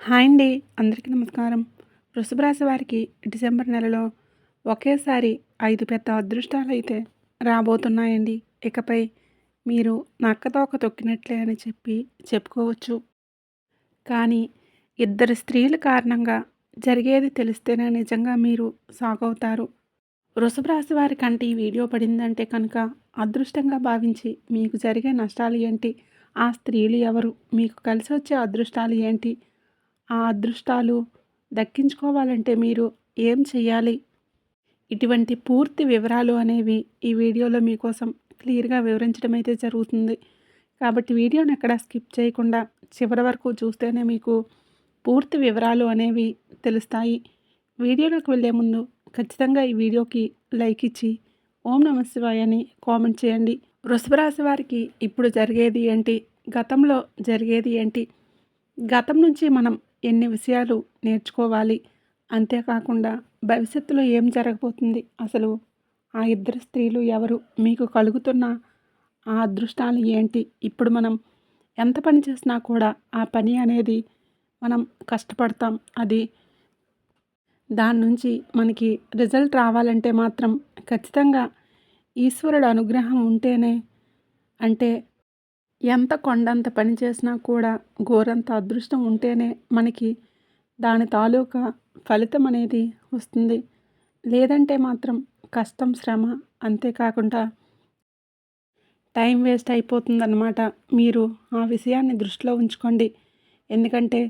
Hi అండి. అందరికీ నమస్కారం. వృషభ రాశి వారికి డిసెంబర్ నెలలో ఒకేసారి 5 పెద్ద అదృష్టాలైతే రాబోతున్నాయండి. ఇకపై మీరు నక్కతోక తొక్కినట్లే అని చెప్పుకోవచ్చు. కానీ ఇద్దరు స్త్రీల కారణంగా జరిగేది తెలిస్తేనే నిజంగా మీరు షాకవుతారు. వృషభ రాశి వారికంటే ఈ వీడియో పడిందంటే కనుక అదృష్టంగా భావించి మీకు జరిగే నష్టాలు ఏంటి? ఆ స్త్రీలు ఎవరు? మీకు కలిసొచ్చే అదృష్టాలు ఏంటి? ఆ అదృష్టాలు దక్కించుకోవాలంటే మీరు ఏం చెయ్యాలి? ఇటువంటి పూర్తి వివరాలు అనేవి ఈ వీడియోలో మీకోసం క్లియర్‌గా వివరించడం అయితే జరుగుతుంది. కాబట్టి వీడియోని ఎక్కడ స్కిప్ చేయకుండా చివరి వరకు చూస్తేనే మీకు పూర్తి వివరాలు అనేవి తెలుస్తాయి. వీడియోలోకి వెళ్ళే ముందు ఖచ్చితంగా ఈ వీడియోకి లైక్ ఇచ్చి ఓం నమః శివాయ అని కామెంట్ చేయండి. వృషభ రాశి వారికి ఇప్పుడు జరిగేది ఏంటి? గతంలో జరిగేది ఏంటి? గతం నుంచి మనం ఎన్ని విషయాలు నేర్చుకోవాలి? అంతేకాకుండా భవిష్యత్తులో ఏం జరగబోతుంది? అసలు ఆ ఇద్దరు స్త్రీలు ఎవరు? మీకు కలుగుతున్న ఆ అదృష్టాలు ఏంటి? ఇప్పుడు మనం ఎంత పని చేసినా కూడా ఆ పని అనేది మనం కష్టపడతాం. అది దాని నుంచి మనకి రిజల్ట్ రావాలంటే మాత్రం ఖచ్చితంగా ఈశ్వరుడు అనుగ్రహం ఉంటేనే, అంటే ఎంత కొండంత పని చేసినా కూడా గోరంత అదృష్టం ఉంటేనే మనకి దాని తాలూకా ఫలితం అనేది వస్తుంది. లేదంటే మాత్రం కష్టం, శ్రమ, అంతేకాకుండా టైం వేస్ట్ అయిపోతుందన్నమాట. మీరు ఆ విషయాన్ని దృష్టిలో ఉంచుకోండి. ఎందుకంటే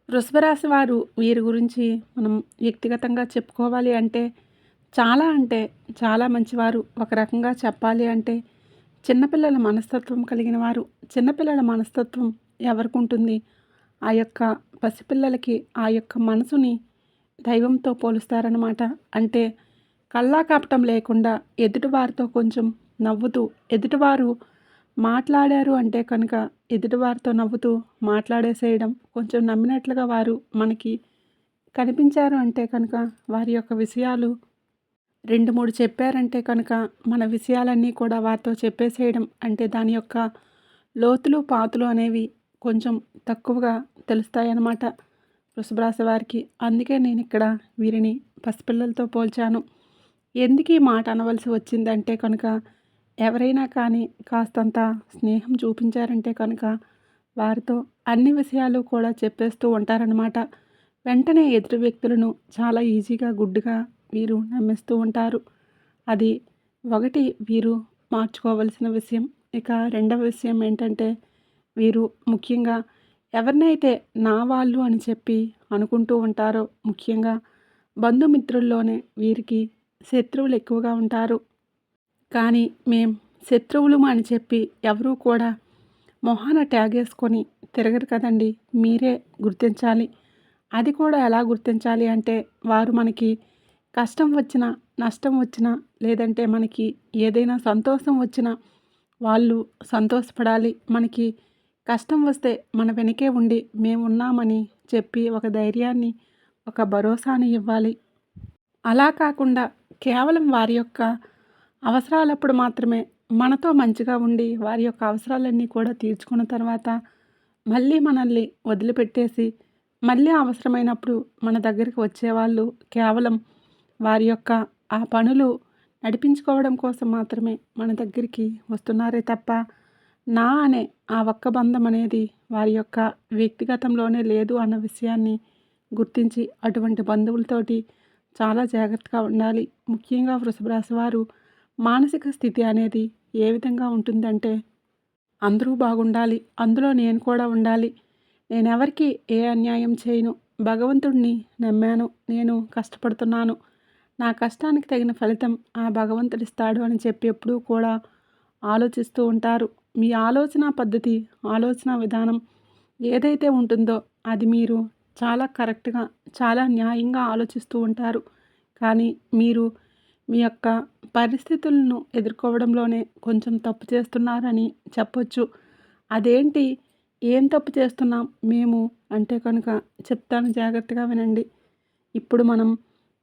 వృషభ రాశి వారు వీరి గురించి మనం వ్యక్తిగతంగా చెప్పుకోవాలి అంటే చాలా మంచివారు. ఒక రకంగా చెప్పాలి అంటే చిన్నపిల్లల మనస్తత్వం కలిగిన వారు. చిన్నపిల్లల మనస్తత్వం ఎవరికి ఉంటుంది? ఆ యొక్క పసిపిల్లలకి ఆ యొక్క మనసుని దైవంతో పోలుస్తారనమాట. అంటే కల్లా కపటం లేకుండా ఎదుటివారితో కొంచెం నవ్వుతూ, ఎదుటివారు మాట్లాడారు అంటే కనుక ఎదుటివారితో నవ్వుతూ మాట్లాడేసేయడం, కొంచెం నమ్మినట్లుగా వారు మనకి కనిపించారు అంటే కనుక వారి యొక్క విషయాలు 2, 3 చెప్పారంటే కనుక మన విషయాలన్నీ కూడా వారితో చెప్పేసేయడం. అంటే దాని యొక్క లోతులు, పాతులు అనేవి కొంచెం తక్కువగా తెలుస్తాయన్నమాట వృషభ రాశి వారికి. అందుకే నేనిక్కడ వీరిని పసిపిల్లలతో పోల్చాను. ఎందుకు ఈ మాట అనవలసి వచ్చిందంటే కనుక ఎవరైనా కానీ కాస్తంత స్నేహం చూపించారంటే కనుక వారితో అన్ని విషయాలు కూడా చెప్పేస్తూ ఉంటారనమాట. వెంటనే ఎదుటి వ్యక్తులను చాలా ఈజీగా, గుడ్డిగా వీరు నమ్మేస్తూ ఉంటారు. అది ఒకటి వీరు మార్చుకోవలసిన విషయం. ఇక రెండవ విషయం ఏంటంటే వీరు ముఖ్యంగా ఎవరినైతే నా వాళ్ళు అని చెప్పి అనుకుంటూ ఉంటారో, ముఖ్యంగా బంధుమిత్రుల్లోనే వీరికి శత్రువులు ఎక్కువగా ఉంటారు. కానీ మేం శత్రువులము అని చెప్పి ఎవరూ కూడా మొహాన ట్యాగేసుకొని తిరగరు కదండి. మీరే గుర్తించాలి. అది కూడా ఎలా గుర్తించాలి అంటే వారు మనకి కష్టం వచ్చినా, నష్టం వచ్చినా, లేదంటే మనకి ఏదైనా సంతోషం వచ్చినా వాళ్ళు సంతోషపడాలి. మనకి కష్టం వస్తే మన వెనకే ఉండి మేమున్నామని చెప్పి ఒక ధైర్యాన్ని, ఒక భరోసాని ఇవ్వాలి. అలా కాకుండా కేవలం వారి యొక్క అవసరాలప్పుడు మాత్రమే మనతో మంచిగా ఉండి వారి యొక్క అవసరాలన్నీ కూడా తీర్చుకున్న తర్వాత మళ్ళీ మనల్ని వదిలిపెట్టేసి మళ్ళీ అవసరమైనప్పుడు మన దగ్గరికి వచ్చేవాళ్ళు కేవలం వారి యొక్క ఆ పనులు నడిపించుకోవడం కోసం మాత్రమే మన దగ్గరికి వస్తున్నారే తప్ప నా అనే ఆ ఒక్క బంధం అనేది వారి యొక్క వ్యక్తిగతంలోనే లేదు అన్న విషయాన్ని గుర్తించి అటువంటి బంధువులతోటి చాలా జాగ్రత్తగా ఉండాలి. ముఖ్యంగా వృషభ రాశి వారు మానసిక స్థితి అనేది ఏ విధంగా ఉంటుందంటే అందరూ బాగుండాలి, అందులో నేను కూడా ఉండాలి, నేనెవరికి ఏ అన్యాయం చేయను, భగవంతుడిని నమ్మాను, నేను కష్టపడుతున్నాను, నా కష్టానికి తగిన ఫలితం ఆ భగవంతుడిస్తాడు అని చెప్పి ఎప్పుడూ కూడా ఆలోచిస్తూ ఉంటారు. మీ ఆలోచన పద్ధతి, ఆలోచన విధానం ఏదైతే ఉంటుందో అది మీరు చాలా కరెక్ట్‌గా, చాలా న్యాయంగా ఆలోచిస్తూ ఉంటారు. కానీ మీరు మీ యొక్క పరిస్థితులను ఎదుర్కోవడంలోనే కొంచెం తప్పు చేస్తున్నారని చెప్పొచ్చు. అదేంటి? ఏం తప్పు చేస్తున్నాం మేము అంటే కనుక చెప్తాను, జాగ్రత్తగా వినండి. ఇప్పుడు మనం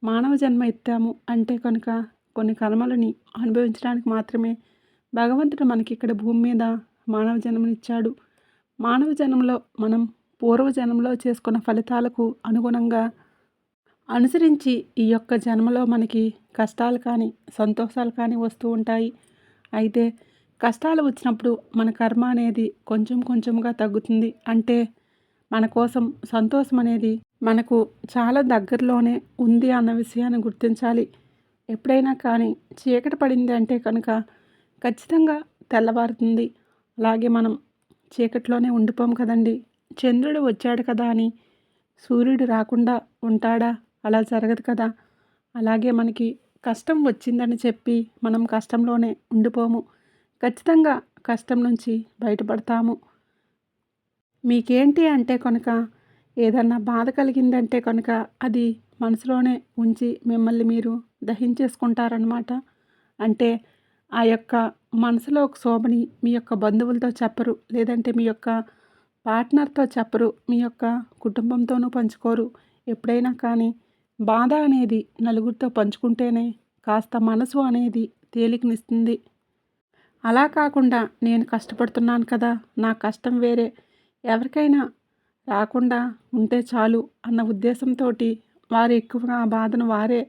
మానవ జన్మ ఎత్తాము అంటే కనుక కొన్ని కర్మలని అనుభవించడానికి మాత్రమే భగవంతుడు మనకి ఇక్కడ భూమి మీద మానవ జన్మనిచ్చాడు. మానవ జన్మలో మనం పూర్వజన్మలో చేసుకున్న ఫలితాలకు అనుగుణంగా అనుసరించి ఈ యొక్క జన్మలో మనకి కష్టాలు కానీ సంతోషాలు కానీ వస్తూ ఉంటాయి. అయితే కష్టాలు వచ్చినప్పుడు మన కర్మ అనేది కొంచెం కొంచెంగా తగ్గుతుంది. అంటే మన కోసం సంతోషం అనేది మనకు చాలా దగ్గరలోనే ఉంది అన్న విషయాన్ని గుర్తించాలి. ఎప్పుడైనా కానీ చీకటి పడింది అంటే కనుక ఖచ్చితంగా తెల్లవారుతుంది. అలాగే మనం చీకట్లోనే ఉండిపోం కదండి. చంద్రుడు వచ్చాడు కదా అని సూర్యుడు రాకుండా ఉంటాడా? అలా జరగదు కదా. అలాగే మనకి కష్టం వచ్చిందని చెప్పి మనం కష్టంలోనే ఉండిపోము. ఖచ్చితంగా కష్టం నుంచి బయటపడతాము. మీకేంటి అంటే కనుక ఏదన్నా బాధ కలిగిందంటే కనుక అది మనసులోనే ఉంచి మిమ్మల్ని మీరు దహించేసుకుంటారనమాట. అంటే ఆ యొక్క మనసులో ఒక శోభని మీ యొక్క బంధువులతో చెప్పరు. లేదంటే మీ యొక్క పార్ట్నర్తో చెప్పరు. మీ యొక్క కుటుంబంతోనూ పంచుకోరు. ఎప్పుడైనా కానీ బాధ అనేది నలుగురితో పంచుకుంటేనే కాస్త మనసు అనేది తేలికనిస్తుంది. అలా కాకుండా నేను కష్టపడుతున్నాను కదా, నా కష్టం వేరే, ఎవరికైనా రాకుండా ఉంటే చాలు అన్న ఉద్దేశంతోటి వారు ఎక్కువగా ఆ బాధను వారే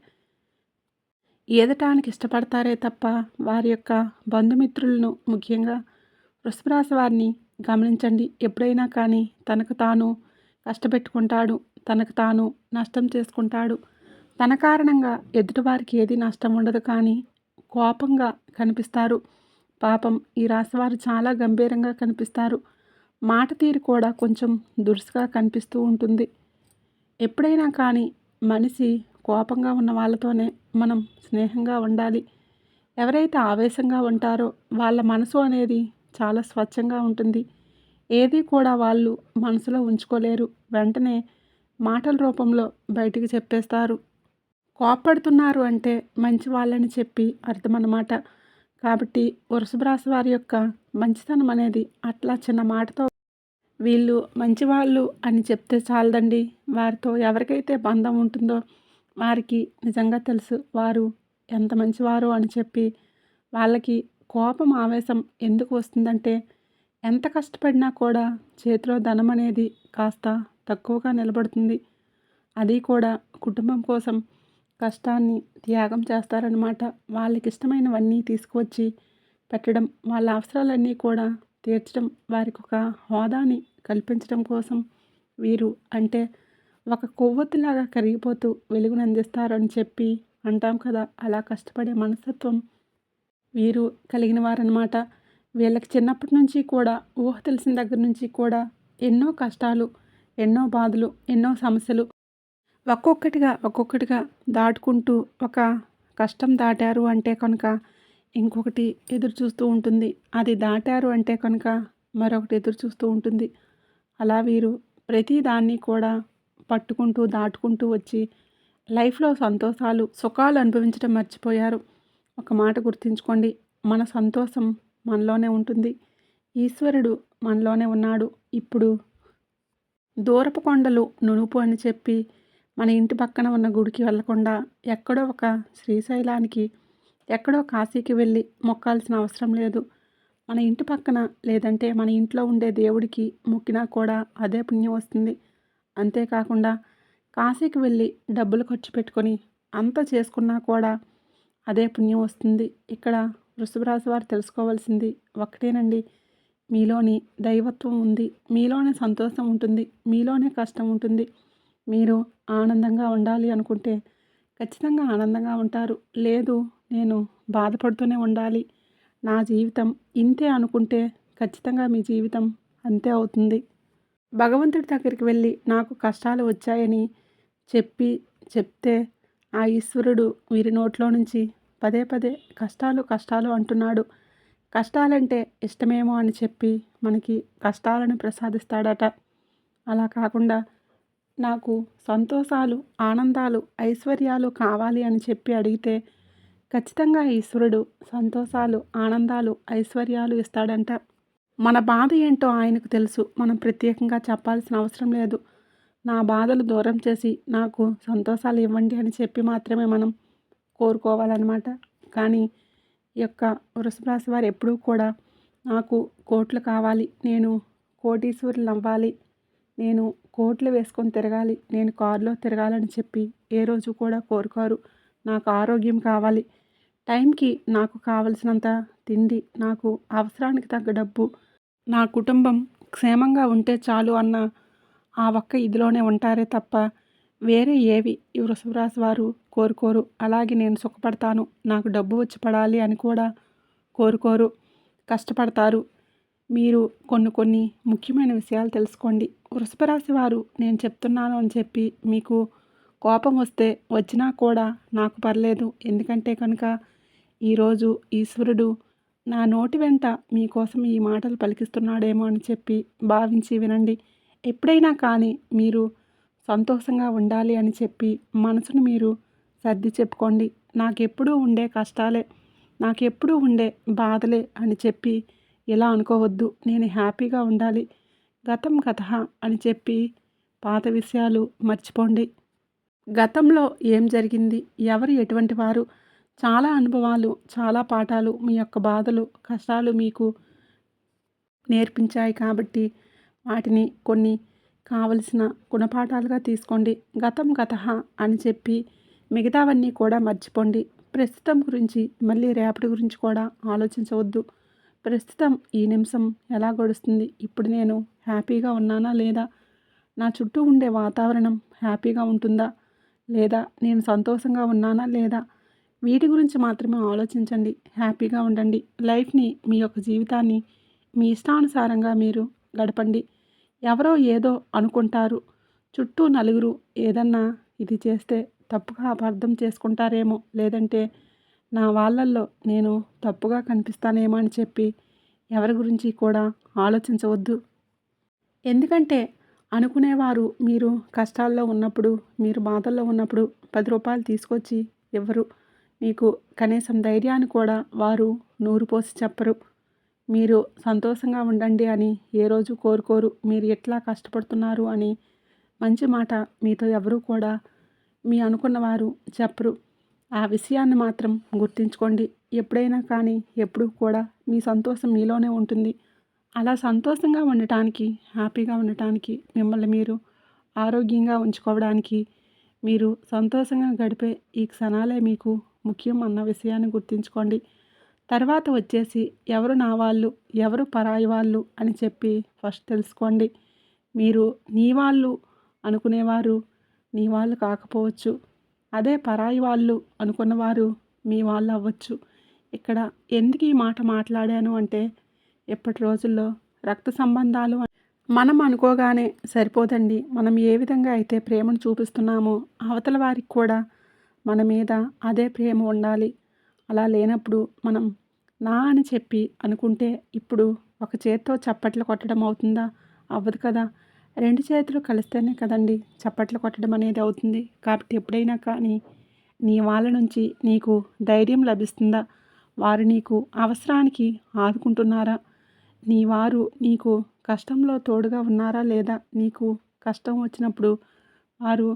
ఈదటానికి ఇష్టపడతారే తప్ప వారి యొక్క బంధుమిత్రులను ముఖ్యంగా వృషభ రాశి వారిని గమనించండి. ఎప్పుడైనా కానీ తనకు తాను కష్టపెట్టుకుంటాడు, తనకు తాను నష్టం చేసుకుంటాడు. తన కారణంగా ఎదుటివారికి ఏది నష్టం ఉండదు, కానీ కోపంగా కనిపిస్తారు. పాపం ఈ రాశివారు చాలా గంభీరంగా కనిపిస్తారు. మాట తీరు కూడా కొంచెం దురుసుగా కనిపిస్తూ ఉంటుంది. ఎప్పుడైనా కానీ మనిషి కోపంగా ఉన్న వాళ్ళతోనే మనం స్నేహంగా ఉండాలి. ఎవరైతే ఆవేశంగా ఉంటారో వాళ్ళ మనసు అనేది చాలా స్వచ్ఛంగా ఉంటుంది. ఏది కూడా వాళ్ళు మనసులో ఉంచుకోలేరు. వెంటనే మాటల రూపంలో బయటికి చెప్పేస్తారు. కోప్పడుతున్నారు అంటే మంచి వాళ్ళని చెప్పి అర్థం అన్నమాట. కాబట్టి వృషభ రాశి వారి యొక్క మంచితనం అనేది అట్లా చిన్న మాటతో వీళ్ళు మంచివాళ్ళు అని చెప్తే చాలదండి. వారితో ఎవరికైతే బంధం ఉంటుందో వారికి నిజంగా తెలుసు వారు ఎంత మంచివారు అని చెప్పి. వాళ్ళకి కోపం ఆవేశం ఎందుకు వస్తుందంటే ఎంత కష్టపడినా కూడా చేతిలో ధనం అనేది కాస్త తక్కువగా నిలబడుతుంది. అది కూడా కుటుంబం కోసం కష్టాన్ని త్యాగం చేస్తారనమాట. వాళ్ళకి ఇష్టమైనవన్నీ తీసుకువచ్చి పెట్టడం, వాళ్ళ అవసరాలన్నీ కూడా తీర్చడం, వారికి ఒక హోదాని కల్పించడం కోసం వీరు అంటే ఒక కొవ్వొత్తిలాగా కరిగిపోతూ వెలుగునందిస్తారని చెప్పి అంటాం కదా. అలా కష్టపడే మనస్తత్వం వీరు కలిగిన వారనమాట. వీళ్ళకి చిన్నప్పటి నుంచి కూడా ఊహ తెలిసిన దగ్గర నుంచి కూడా ఎన్నో కష్టాలు, ఎన్నో బాధలు, ఎన్నో సమస్యలు ఒక్కొక్కటిగా దాటుకుంటూ ఒక కష్టం దాటారు అంటే కనుక ఇంకొకటి ఎదురు చూస్తూ ఉంటుంది. అది దాటారు అంటే కనుక మరొకటి ఎదురు చూస్తూ ఉంటుంది. అలా వీరు ప్రతి దాన్ని కూడా పట్టుకుంటూ దాటుకుంటూ వచ్చి లైఫ్లో సంతోషాలు సుఖాలు అనుభవించడం మర్చిపోయారు. ఒక మాట గుర్తుంచుకోండి, మన సంతోషం మనలోనే ఉంటుంది. ఈశ్వరుడు మనలోనే ఉన్నాడు. ఇప్పుడు దూరపు కొండలు నునుపు అని చెప్పి మన ఇంటి పక్కన ఉన్న గుడికి వెళ్ళకుండా ఎక్కడో ఒక శ్రీశైలానికి, ఎక్కడో కాశీకి వెళ్ళి మొక్కాల్సిన అవసరం లేదు. మన ఇంటి పక్కన లేదంటే మన ఇంట్లో ఉండే దేవుడికి మొక్కినా కూడా అదే పుణ్యం వస్తుంది. అంతేకాకుండా కాశీకి వెళ్ళి డబ్బులు ఖర్చు పెట్టుకొని అంత చేసుకున్నా కూడా అదే పుణ్యం వస్తుంది. ఇక్కడ వృషభ రాశి వారు తెలుసుకోవాల్సింది ఒకటేనండి, మీలోని దైవత్వం ఉంది, మీలోనే సంతోషం ఉంటుంది, మీలోనే కష్టం ఉంటుంది. మీరు ఆనందంగా ఉండాలి అనుకుంటే ఖచ్చితంగా ఆనందంగా ఉంటారు. లేదు నేను బాధపడుతూనే ఉండాలి, నా జీవితం ఇంతే అనుకుంటే ఖచ్చితంగా మీ జీవితం అంతే అవుతుంది. భగవంతుడి దగ్గరికి వెళ్ళి నాకు కష్టాలు వచ్చాయని చెప్తే ఆ ఈశ్వరుడు వీరి నోట్లో నుంచి పదే పదే కష్టాలు కష్టాలు అంటున్నాడు. కష్టాలంటే ఇష్టమేమో అని చెప్పి మనకి కష్టాలను ప్రసాదిస్తాడట. అలా కాకుండా నాకు సంతోషాలు, ఆనందాలు, ఐశ్వర్యాలు కావాలి అని చెప్పి అడిగితే ఖచ్చితంగా ఈశ్వరుడు సంతోషాలు, ఆనందాలు, ఐశ్వర్యాలు ఇస్తాడంట. మన బాధ ఏంటో ఆయనకు తెలుసు. మనం ప్రత్యేకంగా చెప్పాల్సిన అవసరం లేదు. నా బాధలు దూరం చేసి నాకు సంతోషాలు ఇవ్వండి అని చెప్పి మాత్రమే మనం కోరుకోవాలన్నమాట. కానీ ఈ యొక్క వృషభ రాశి వారు ఎప్పుడూ కూడా నాకు కోట్లు కావాలి, నేను కోటీశ్వరులు అవ్వాలి, నేను కోట్లు వేసుకొని తిరగాలి, నేను కారులో తిరగాలని చెప్పి ఏ రోజు కూడా కోరుకోరు. నాకు ఆరోగ్యం కావాలి, టైంకి నాకు కావలసినంత తిండి, నాకు అవసరానికి తగ్గ డబ్బు, నా కుటుంబం క్షేమంగా ఉంటే చాలు అన్న ఆ ఒక్క ఇదిలోనే ఉంటారే తప్ప వేరే ఏవి ఈ వృషభ రాశి వారు కోరుకోరు. అలాగే నేను సుఖపడతాను, నాకు డబ్బు వచ్చి పడాలి అని కూడా కోరుకోరు. కష్టపడతారు. మీరు కొన్ని ముఖ్యమైన విషయాలు తెలుసుకోండి. వృషభ రాశి వారు నేను చెప్తున్నాను అని చెప్పి మీకు కోపం వస్తే వచ్చినా కూడా నాకు పర్లేదు. ఎందుకంటే కనుక ఈరోజు ఈశ్వరుడు నా నోటి వెంట మీకోసం ఈ మాటలు పలికిస్తున్నాడేమో అని చెప్పి భావించి వినండి. ఎప్పుడైనా కానీ మీరు సంతోషంగా ఉండాలి అని చెప్పి మనసును మీరు సర్ది చెప్పుకోండి. నాకెప్పుడూ ఉండే కష్టాలే, నాకెప్పుడూ ఉండే బాధలే అని చెప్పి ఇలా అనుకోవద్దు. నేను హ్యాపీగా ఉండాలి. గతం గతః అని చెప్పి పాత విషయాలు మర్చిపోండి. గతంలో ఏం జరిగింది, ఎవరు ఎటువంటి వారు, చాలా అనుభవాలు, చాలా పాఠాలు, మీ యొక్క బాధలు, కష్టాలు మీకు నేర్పించాయి కాబట్టి వాటిని కొన్ని కావలసిన గుణపాఠాలుగా తీసుకోండి. గతం గతః అని చెప్పి మిగతావన్నీ కూడా మర్చిపోండి. ప్రస్తుతం గురించి మళ్ళీ రేపటి గురించి కూడా ఆలోచించవద్దు. ప్రస్తుతం ఈ నిమిషం ఎలా గడుస్తుంది, ఇప్పుడు నేను హ్యాపీగా ఉన్నానా లేదా, నా చుట్టూ ఉండే వాతావరణం హ్యాపీగా ఉంటుందా లేదా, నేను సంతోషంగా ఉన్నానా లేదా, వీటి గురించి మాత్రమే ఆలోచించండి. హ్యాపీగా ఉండండి. లైఫ్ని, మీ యొక్క జీవితాన్ని మీ ఇష్టానుసారంగా మీరు గడపండి. ఎవరో ఏదో అనుకుంటారు, చుట్టూ నలుగురు ఏదన్నా ఇది చేస్తే తప్పుగా అపార్థం చేసుకుంటారేమో, లేదంటే నా వాళ్ళల్లో నేను తప్పుగా కనిపిస్తానేమో అని చెప్పి ఎవరి గురించి కూడా ఆలోచించవద్దు. ఎందుకంటే అనుకునేవారు మీరు కష్టాల్లో ఉన్నప్పుడు, మీరు బాధల్లో ఉన్నప్పుడు 10 రూపాయలు తీసుకొచ్చి ఇవ్వరు. మీకు కనీసం ధైర్యాన్ని కూడా వారు నూరు పోసి చెప్పరు. మీరు సంతోషంగా ఉండండి అని ఏ రోజు కోరుకోరు. మీరు ఎట్లా కష్టపడుతున్నారు అని మంచి మాట మీతో ఎవరు కూడా మీ అనుకున్నవారు చెప్పరు. ఆ విషయాన్ని మాత్రం గుర్తుంచుకోండి. ఎప్పుడైనా కానీ ఎప్పుడు కూడా మీ సంతోషం మీలోనే ఉంటుంది. అలా సంతోషంగా ఉండటానికి, హ్యాపీగా ఉండటానికి, మిమ్మల్ని మీరు ఆరోగ్యంగా ఉంచుకోవడానికి, మీరు సంతోషంగా గడిపే ఈ క్షణాలే మీకు ముఖ్యం అన్న విషయాన్ని గుర్తుంచుకోండి. తర్వాత వచ్చేసి ఎవరు నా వాళ్ళు, ఎవరు పరాయి వాళ్ళు అని చెప్పి ఫస్ట్ తెలుసుకోండి. మీరు నీ వాళ్ళు అనుకునేవారు నీ వాళ్ళు కాకపోవచ్చు. అదే పరాయి వాళ్ళు అనుకున్నవారు మీ వాళ్ళు అవ్వచ్చు. ఇక్కడ ఎందుకు ఈ మాట మాట్లాడాను అంటే, ఎప్పటి రోజుల్లో రక్త సంబంధాలు మనం అనుకోగానే సరిపోదండి. మనం ఏ విధంగా అయితే ప్రేమను చూపిస్తున్నామో అవతల వారికి కూడా మన మీద అదే ప్రేమ ఉండాలి. అలా లేనప్పుడు మనం నా అని చెప్పి అనుకుంటే ఇప్పుడు ఒక చేత్తో చప్పట్లు కొట్టడం అవుతుందా? అవ్వదు కదా. 2 చేతులు కలిస్తేనే కదండి చప్పట్లు కొట్టడం అనేది అవుతుంది. కాబట్టి ఎప్పుడైనా కానీ నీ వాళ్ళ నుంచి నీకు ధైర్యం లభిస్తుందా? వారు నీకు అవసరానికి ఆదుకుంటున్నారా? నీ వారు నీకు కష్టంలో తోడుగా ఉన్నారా లేదా? నీకు కష్టం వచ్చినప్పుడు వారు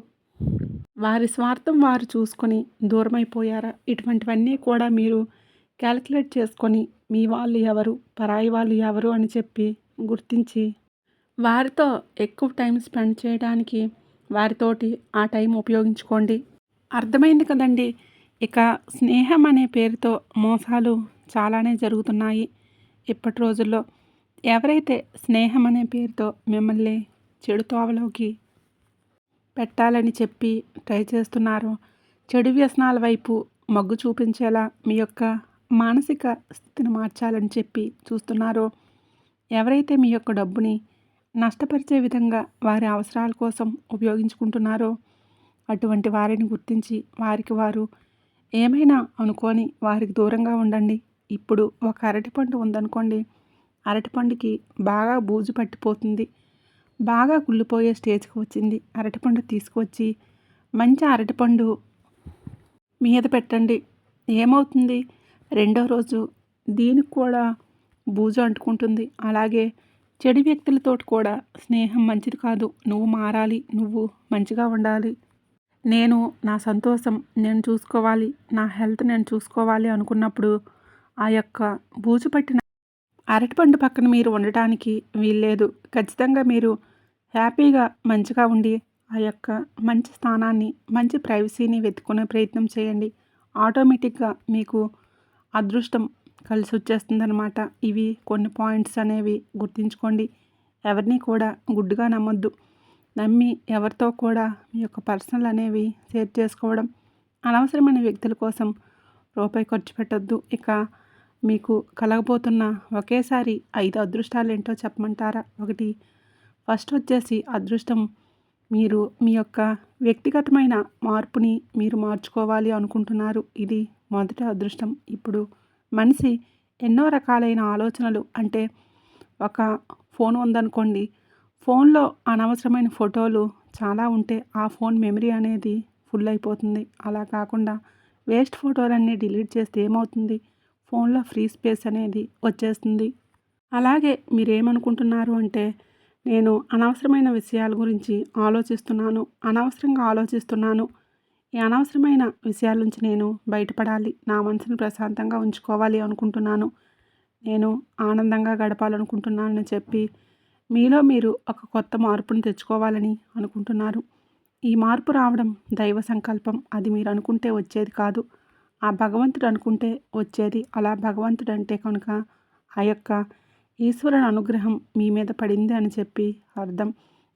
వారి స్వార్థం వారు చూసుకొని దూరమైపోయారా? ఇటువంటివన్నీ కూడా మీరు క్యాలిక్యులేట్ చేసుకొని మీ వాళ్ళు ఎవరు, పరాయి వాళ్ళు ఎవరు అని చెప్పి గుర్తించి వారితో ఎక్కువ టైం స్పెండ్ చేయడానికి వారితోటి ఆ టైం ఉపయోగించుకోండి. అర్థమైంది కదండి. ఇక స్నేహం అనే పేరుతో మోసాలు చాలానే జరుగుతున్నాయి ఇప్పటి రోజుల్లో. ఎవరైతే స్నేహం అనే పేరుతో మిమ్మల్ని చెడు తోవలోకి పెట్టాలని చెప్పి ట్రై చేస్తున్నారో, చెడు వ్యసనాల వైపు మొగ్గు చూపించేలా మీ యొక్క మానసిక స్థితిని మార్చాలని చెప్పి చూస్తున్నారో, ఎవరైతే మీ యొక్క డబ్బుని నష్టపరిచే విధంగా వారి అవసరాల కోసం ఉపయోగించుకుంటున్నారో అటువంటి వారిని గుర్తించి వారికి వారు ఏమైనా అనుకొని వారికి దూరంగా ఉండండి. ఇప్పుడు ఒక అరటిపండు ఉందనుకోండి, అరటిపండుకి బాగా బూజు పట్టిపోతుంది, బాగా కుళ్ళిపోయే స్టేజ్కి వచ్చింది. అరటిపండు తీసుకువచ్చి మంచి అరటిపండు మీద పెట్టండి. ఏమవుతుంది, రెండో రోజు దీనికి కూడా బూజు అంటుకుంటుంది. అలాగే చెడు వ్యక్తులతో కూడా స్నేహం మంచిది కాదు. నువ్వు మారాలి, నువ్వు మంచిగా ఉండాలి, నేను నా సంతోషం నేను చూసుకోవాలి, నా హెల్త్ నేను చూసుకోవాలి అనుకున్నప్పుడు ఆ యొక్క బూజు పట్టిన అరటిపండు పక్కన మీరు ఉండటానికి వీల్లేదు. ఖచ్చితంగా మీరు హ్యాపీగా మంచిగా ఉండి ఆ యొక్క మంచి స్థానాన్ని, మంచి ప్రైవసీని వెతుక్కునే ప్రయత్నం చేయండి. ఆటోమేటిక్‌గా మీకు అదృష్టం కలిసొచ్చేస్తుందనమాట. ఇవి కొన్ని పాయింట్స్ అనేవి గుర్తుంచుకోండి. ఎవరిని కూడా గుడ్డిగా నమ్మొద్దు. నమ్మి ఎవరితో కూడా మీ యొక్క పర్సనల్ అనేవి షేర్ చేసుకోవడం, అనవసరమైన వ్యక్తుల కోసం రూపాయి ఖర్చు పెట్టొద్దు. ఇక మీకు కలగబోతున్న ఒకేసారి 5 అదృష్టాలేంటో చెప్పమంటారా? ఒకటి, ఫస్ట్ వచ్చేసి అదృష్టం, మీరు మీ యొక్క వ్యక్తిగతమైన మార్పుని మీరు మార్చుకోవాలి అనుకుంటున్నారు. ఇది మొదటి అదృష్టం. ఇప్పుడు మనిషి ఎన్నో రకాలైన ఆలోచనలు, అంటే ఒక ఫోన్ ఉందనుకోండి, ఫోన్లో అనవసరమైన ఫోటోలు చాలా ఉంటే ఆ ఫోన్ మెమరీ అనేది ఫుల్ అయిపోతుంది. అలా కాకుండా వేస్ట్ ఫోటోలన్నీ డిలీట్ చేస్తే ఏమవుతుంది, ఫోన్లో ఫ్రీ స్పేస్ అనేది వచ్చేస్తుంది. అలాగే మీరేమనుకుంటున్నారు అంటే, నేను అనవసరమైన విషయాల గురించి ఆలోచిస్తున్నాను, అనవసరంగా ఆలోచిస్తున్నాను, ఈ అనవసరమైన విషయాల నుంచి నేను బయటపడాలి, నా మనసును ప్రశాంతంగా ఉంచుకోవాలి అనుకుంటున్నాను, నేను ఆనందంగా గడపాలనుకుంటున్నానని చెప్పి మీలో మీరు ఒక కొత్త మార్పును తెచ్చుకోవాలని అనుకుంటున్నారు. ఈ మార్పు రావడం దైవ సంకల్పం. అది మీరు అనుకుంటే వచ్చేది కాదు, ఆ భగవంతుడు అనుకుంటే వచ్చేది. అలా భగవంతుడు అంటే కనుక ఆ యొక్క ఈశ్వరుని అనుగ్రహం మీ మీద పడింది అని చెప్పి అర్థం.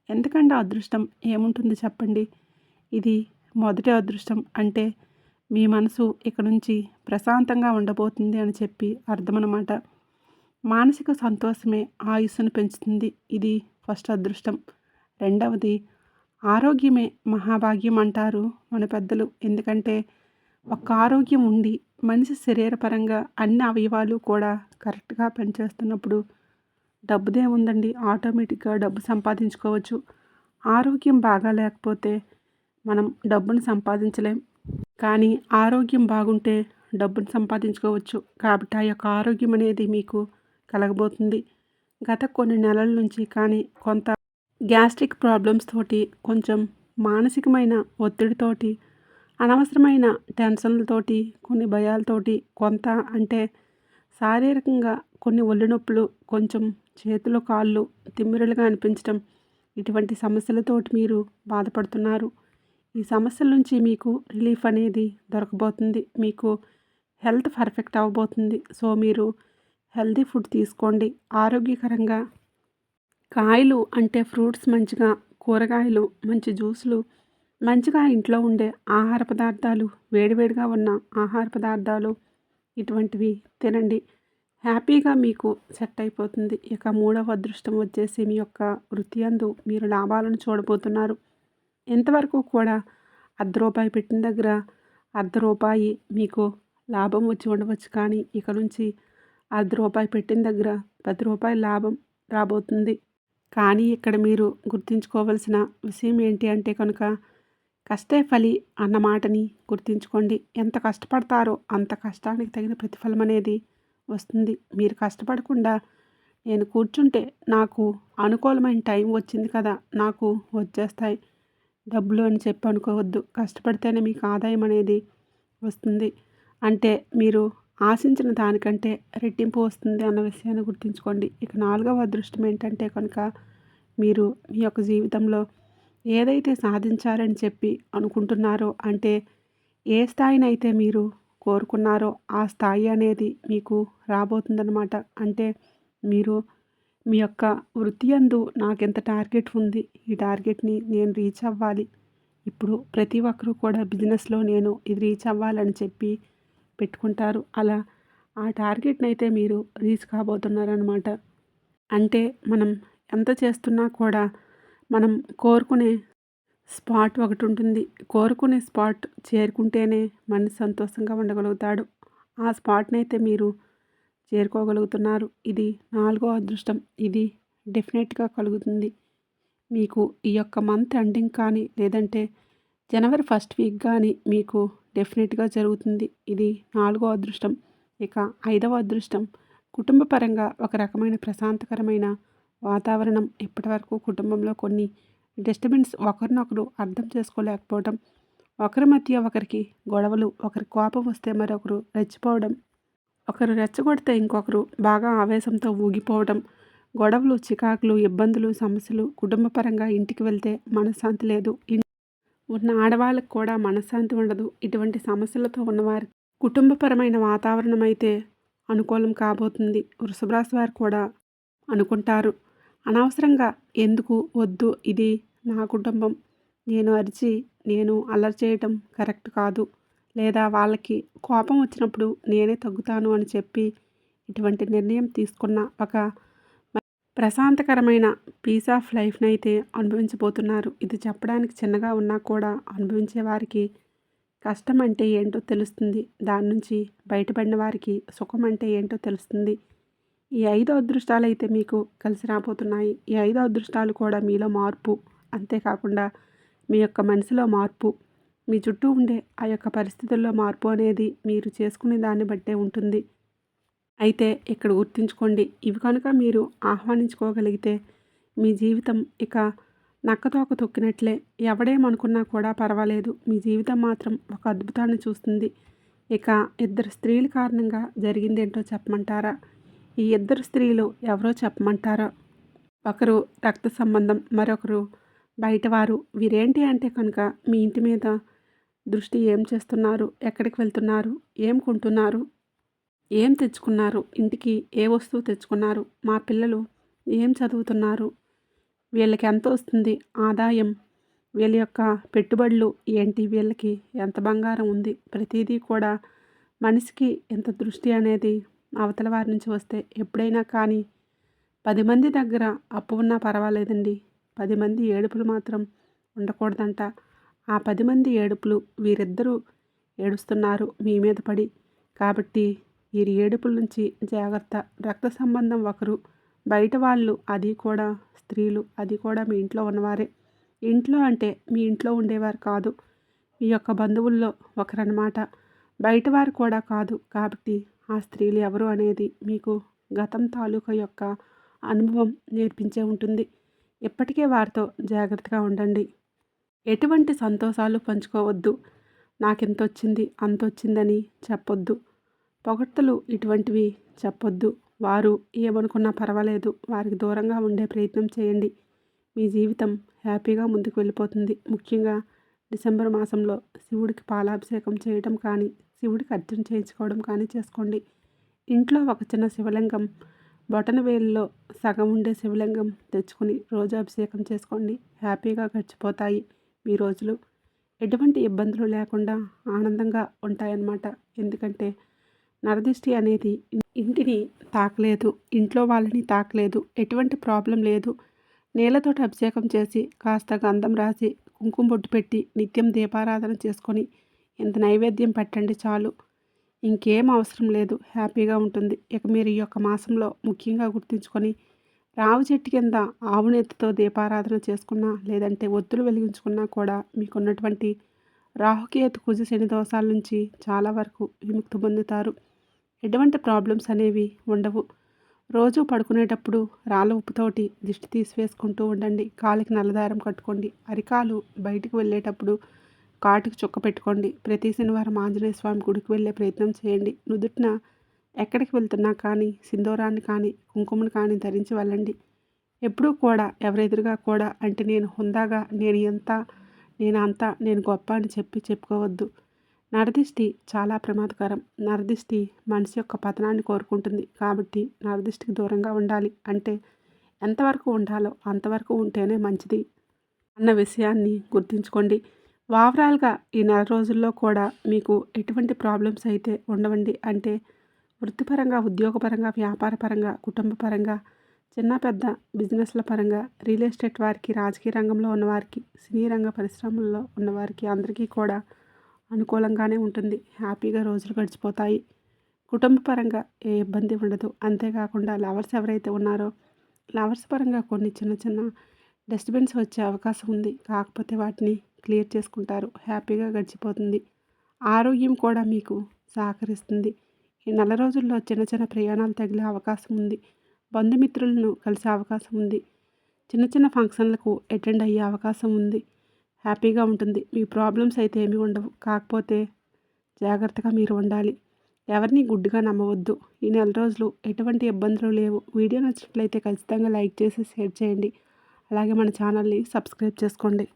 ఎందుకంటే అదృష్టం ఏముంటుంది చెప్పండి. ఇది మొదటి అదృష్టం. అంటే మీ మనసు ఇక నుంచి ప్రశాంతంగా ఉండబోతుంది అని చెప్పి అర్థం అన్నమాట. మానసిక సంతోషమే ఆయుస్సును పెంచుతుంది. ఇది ఫస్ట్ అదృష్టం. రెండవది, ఆరోగ్యమే మహాభాగ్యం అంటారు మన పెద్దలు. ఎందుకంటే ఒక్క ఆరోగ్యం ఉండి మనిషి శరీరపరంగా అన్ని అవయవాలు కూడా కరెక్ట్గా పనిచేస్తున్నప్పుడు డబ్బుదేముందండి, ఆటోమేటిక్గా డబ్బు సంపాదించుకోవచ్చు. ఆరోగ్యం బాగా లేకపోతే మనం డబ్బును సంపాదించలేం. కానీ ఆరోగ్యం బాగుంటే డబ్బును సంపాదించుకోవచ్చు. కాబట్టి ఆ యొక్క ఆరోగ్యం అనేది మీకు కలగబోతుంది. గత కొన్ని నెలల నుంచి కానీ కొంత గ్యాస్ట్రిక్ ప్రాబ్లమ్స్ తోటి, కొంచెం మానసికమైన ఒత్తిడితోటి, అనవసరమైన టెన్షన్లతోటి, కొన్ని భయాలతోటి, కొంత అంటే శారీరకంగా కొన్ని ఒళ్ళు నొప్పులు, కొంచెం చేతులు కాళ్ళు తిమ్మిరలుగా అనిపించడం, ఇటువంటి సమస్యలతోటి మీరు బాధపడుతున్నారు. ఈ సమస్యల నుంచి మీకు రిలీఫ్ అనేది దొరకబోతుంది. మీకు హెల్త్ పర్ఫెక్ట్ అవ్వబోతుంది. సో మీరు హెల్తీ ఫుడ్ తీసుకోండి. ఆరోగ్యకరంగా కాయలు అంటే ఫ్రూట్స్ మంచిగా, కూరగాయలు, మంచి జ్యూసులు, మంచిగా ఇంట్లో ఉండే ఆహార పదార్థాలు, వేడివేడిగా ఉన్న ఆహార పదార్థాలు, ఇటువంటివి తినండి. హ్యాపీగా మీకు సెట్ అయిపోతుంది. ఇక మూడవ అదృష్టం వచ్చేసి మీ యొక్క వృత్తి యందు మీరు లాభాలను చూడబోతున్నారు. ఇంతవరకు కూడా రూ. 1 పెట్టిన దగ్గర రూ. 1 మీకు లాభం వచ్చి ఉండవచ్చు. కానీ ఇక నుంచి రూ. 1 పెట్టిన దగ్గర రూ. 10 లాభం రాబోతుంది. కానీ ఇక్కడ మీరు గుర్తుంచుకోవాల్సిన విషయం ఏంటి అంటే కనుక, కష్టే ఫలి అన్న మాటని గుర్తుంచుకోండి. ఎంత కష్టపడతారో అంత కష్టానికి తగిన ప్రతిఫలం అనేది వస్తుంది. మీరు కష్టపడకుండా నేను కూర్చుంటే నాకు అనుకూలమైన టైం వచ్చింది కదా, నాకు వచ్చేస్తాయి డబ్బులు అని చెప్పి అనుకోవద్దు. కష్టపడితేనే మీకు ఆదాయం అనేది వస్తుంది. అంటే మీరు ఆశించిన దానికంటే రెట్టింపు వస్తుంది అన్న విషయాన్ని గుర్తుంచుకోండి. ఇక నాలుగవ అదృష్టం ఏంటంటే కనుక, మీరు మీ యొక్క జీవితంలో ఏదైతే సాధించాలని చెప్పి అనుకుంటున్నారో, అంటే ఏ స్థాయినైతే మీరు కోరుకున్నారో ఆ స్థాయి అనేది మీకు రాబోతుందన్నమాట. అంటే మీరు మీ యొక్క వృత్తి యందు నాకెంత టార్గెట్ ఉంది, ఈ టార్గెట్ని నేను రీచ్ అవ్వాలి. ఇప్పుడు ప్రతి ఒక్కరూ కూడా బిజినెస్లో నేను ఇది రీచ్ అవ్వాలని చెప్పి పెట్టుకుంటారు. అలా ఆ టార్గెట్ని అయితే మీరు రీచ్ కాబోతున్నారనమాట. అంటే మనం ఎంత చేస్తున్నా కూడా మనం కోరుకునే స్పాట్ ఒకటి ఉంటుంది. కోరుకునే స్పాట్ చేరుకుంటేనే మనిషి సంతోషంగా ఉండగలుగుతాడు. ఆ స్పాట్ని అయితే మీరు చేరుకోగలుగుతున్నారు. ఇది నాలుగో అదృష్టం. ఇది డెఫినెట్గా కలుగుతుంది మీకు. ఈ యొక్క మంత్ ఎండింగ్ కానీ లేదంటే జనవరి ఫస్ట్ వీక్ కానీ మీకు డెఫినెట్గా జరుగుతుంది. ఇది నాలుగో అదృష్టం. ఇక ఐదవ అదృష్టం, కుటుంబ పరంగా ఒక రకమైన ప్రశాంతకరమైన వాతావరణం. ఇప్పటివరకు కుటుంబంలో కొన్ని డిస్టర్బెన్స్, ఒకరినొకరు అర్థం చేసుకోలేకపోవడం, ఒకరి మధ్య ఒకరికి గొడవలు, ఒకరి కోపం వస్తే మరొకరు రెచ్చిపోవడం, ఒకరు రెచ్చగొడితే ఇంకొకరు బాగా ఆవేశంతో ఊగిపోవడం, గొడవలు, చికాకులు, ఇబ్బందులు, సమస్యలు. కుటుంబపరంగా ఇంటికి వెళ్తే మనశ్శాంతి లేదు. ఉన్న ఆడవాళ్ళకి కూడా మనశ్శాంతి ఉండదు. ఇటువంటి సమస్యలతో ఉన్నవారి కుటుంబపరమైన వాతావరణం అయితే అనుకూలం కాబోతుంది. వృషభ రాశి వారు కూడా అనుకుంటారు, అనవసరంగా ఎందుకు వద్దు, ఇది నా కుటుంబం, నేను అరిచి నేను అల్లరి చేయటం కరెక్ట్ కాదు, లేదా వాళ్ళకి కోపం వచ్చినప్పుడు నేనే తగ్గుతాను అని చెప్పి ఇటువంటి నిర్ణయం తీసుకున్న ఒక ప్రశాంతకరమైన పీస్ ఆఫ్ లైఫ్ని అయితే అనుభవించబోతున్నారు. ఇది చెప్పడానికి చిన్నగా ఉన్నా కూడా అనుభవించే వారికి కష్టం అంటే ఏంటో తెలుస్తుంది. దాని నుంచి బయటపడిన వారికి సుఖం అంటే ఏంటో తెలుస్తుంది. ఈ 5 అదృష్టాలు అయితే మీకు కలిసి రాబోతున్నాయి. ఈ 5 అదృష్టాలు కూడా మీలో మార్పు, అంతేకాకుండా మీ యొక్క మనసులో మార్పు, మీ చుట్టూ ఉండే ఆ యొక్క పరిస్థితుల్లో మార్పు అనేది మీరు చేసుకునే దాన్ని బట్టే ఉంటుంది. అయితే ఇక్కడ గుర్తుంచుకోండి, ఇవి కనుక మీరు ఆహ్వానించుకోగలిగితే మీ జీవితం ఇక నక్కతోక తొక్కినట్లే. ఎవడేమనుకున్నా కూడా పర్వాలేదు, మీ జీవితం మాత్రం ఒక అద్భుతాన్ని చూస్తుంది. ఇక ఇద్దరు స్త్రీల కారణంగా జరిగిందేంటో చెప్పమంటారా? ఈ ఇద్దరు స్త్రీలు ఎవరో చెప్పమంటారా? ఒకరు రక్త సంబంధం, మరొకరు బయటవారు. వీరేంటి అంటే కనుక మీ ఇంటి మీద దృష్టి ఏం చేస్తున్నారు, ఎక్కడికి వెళ్తున్నారు, ఏం కొంటున్నారు, ఏం తెచ్చుకున్నారు, ఇంటికి ఏ వస్తువు తెచ్చుకున్నారు, మా పిల్లలు ఏం చదువుతున్నారు, వీళ్ళకి ఎంత వస్తుంది ఆదాయం, వీళ్ళ యొక్క పెట్టుబడులు ఏంటి, వీళ్ళకి ఎంత బంగారం ఉంది, ప్రతిదీ కూడా మనిషికి ఎంత దృష్టి అనేది అవతల వారి నుంచి వస్తే ఎప్పుడైనా కానీ 10 మంది దగ్గర అప్పు ఉన్నా పర్వాలేదండి, 10 మంది ఏడుపులు మాత్రం ఉండకూడదంట. ఆ 10 మంది ఏడుపులు వీరిద్దరూ ఏడుస్తున్నారు మీ మీద పడి. కాబట్టి వీరి ఏడుపుల నుంచి జాగ్రత్త. రక్త సంబంధం ఒకరు, బయట వాళ్ళు, అది కూడా స్త్రీలు, అది కూడా మీ ఇంట్లో ఉన్నవారే. ఇంట్లో అంటే మీ ఇంట్లో ఉండేవారు కాదు, మీ యొక్క బంధువుల్లో ఒకరన్నమాట. బయటవారు కూడా కాదు. కాబట్టి ఆ స్త్రీలు ఎవరు అనేది మీకు గతం తాలూకా యొక్క అనుభవం నేర్పించే ఉంటుంది. ఇప్పటికే వారితో జాగ్రత్తగా ఉండండి. ఎటువంటి సంతోషాలు పంచుకోవద్దు. నాకెంత వచ్చింది అంత వచ్చిందని చెప్పొద్దు. పొగడ్తలు ఇటువంటివి చెప్పొద్దు. వారు ఏమనుకున్నా పర్వాలేదు, వారికి దూరంగా ఉండే ప్రయత్నం చేయండి. మీ జీవితం హ్యాపీగా ముందుకు వెళ్ళిపోతుంది. ముఖ్యంగా డిసెంబర్ మాసంలో శివుడికి పాలాభిషేకం చేయడం కానీ, శివుడికి అర్చన చేయించుకోవడం కానీ చేసుకోండి. ఇంట్లో ఒక చిన్న శివలింగం, బొటన వేలులో సగం ఉండే శివలింగం తెచ్చుకొని రోజు అభిషేకం చేసుకోండి. హ్యాపీగా గడిచిపోతాయి మీ రోజులు. ఎటువంటి ఇబ్బందులు లేకుండా ఆనందంగా ఉంటాయన్నమాట. ఎందుకంటే నరదిష్టి అనేది ఇంటిని తాకలేదు, ఇంట్లో వాళ్ళని తాకలేదు, ఎటువంటి ప్రాబ్లం లేదు. నీళ్ళతోటి అభిషేకం చేసి కాస్త గంధం రాసి కుంకుమ బొట్టు పెట్టి నిత్యం దీపారాధన చేసుకొని ఇంత నైవేద్యం పెట్టండి చాలు. ఇంకేం అవసరం లేదు, హ్యాపీగా ఉంటుంది. ఇక మీరు ఈ యొక్క మాసంలో ముఖ్యంగా గుర్తుంచుకొని రావి చెట్టు కింద ఆవు నెత్తితో దీపారాధన చేసుకున్నా, లేదంటే ఒత్తులు వెలిగించుకున్నా కూడా మీకున్నటువంటి రాహుకేతు కుజ శని దోషాల నుంచి చాలా వరకు విముక్తి పొందుతారు. ఎటువంటి ప్రాబ్లమ్స్ అనేవి ఉండవు. రోజు పడుకునేటప్పుడు రాళ్ళ ఉప్పుతోటి దిష్టి తీసివేసుకుంటూ ఉండండి. కాలికి నల్లదారం కట్టుకోండి. అరికాలు బయటికి వెళ్ళేటప్పుడు కాటుకు చుక్క పెట్టుకోండి. ప్రతి శనివారం ఆంజనేయ స్వామి గుడికి వెళ్ళే ప్రయత్నం చేయండి. నుదుటిన ఎక్కడికి వెళ్తున్నా కానీ సింధూరాన్ని కానీ కుంకుమను కానీ ధరించి వెళ్ళండి. ఎప్పుడూ కూడా ఎవరెదురుగా కూడా అంటే నేను హుందాగా, నేను ఎంత, నేను అంతా, నేను గొప్ప అని చెప్పుకోవద్దు. నరదిష్టి చాలా ప్రమాదకరం. నరదిష్టి మనిషి యొక్క పతనాన్ని కోరుకుంటుంది. కాబట్టి నరదిష్టికి దూరంగా ఉండాలి. అంటే ఎంతవరకు ఉండాలో అంతవరకు ఉంటేనే మంచిది అన్న విషయాన్ని గుర్తుంచుకోండి. ఓవరాల్గా ఈ నెల రోజుల్లో కూడా మీకు ఎటువంటి ప్రాబ్లమ్స్ అయితే ఉండవండి. అంటే వృత్తిపరంగా, ఉద్యోగపరంగా, వ్యాపారపరంగా, కుటుంబపరంగా, చిన్న పెద్ద బిజినెస్ల పరంగా, రియల్ ఎస్టేట్ వారికి, రాజకీయ రంగంలో ఉన్నవారికి, సినీ రంగ పరిశ్రమల్లో ఉన్నవారికి అందరికీ కూడా అనుకూలంగానే ఉంటుంది. హ్యాపీగా రోజులు గడిచిపోతాయి. కుటుంబ పరంగా ఏ ఇబ్బంది ఉండదు. అంతేకాకుండా లవర్స్ ఎవరైతే ఉన్నారో లవర్స్ పరంగా కొన్ని చిన్న చిన్న డిస్టర్బెన్స్ వచ్చే అవకాశం ఉంది. కాకపోతే వాటిని క్లియర్ చేసుకుంటారు. హ్యాపీగా గడిచిపోతుంది. ఆరోగ్యం కూడా మీకు సహకరిస్తుంది. ఈ నెల రోజుల్లో చిన్న చిన్న ప్రయాణాలు తగిలే అవకాశం ఉంది. బంధుమిత్రులను కలిసే అవకాశం ఉంది. చిన్న చిన్న ఫంక్షన్లకు అటెండ్ అయ్యే అవకాశం ఉంది. హ్యాపీగా ఉంటుంది. మీ ప్రాబ్లమ్స్ అయితే ఏమీ ఉండవు. కాకపోతే జాగ్రత్తగా మీరు ఉండాలి. ఎవరిని గుడ్డిగా నమ్మవద్దు. ఈ నెల రోజులు ఎటువంటి ఇబ్బందులు లేవు. వీడియో నచ్చినట్లయితే ఖచ్చితంగా లైక్ చేసి షేర్ చేయండి. అలాగే మన ఛానల్ని సబ్స్క్రైబ్ చేసుకోండి.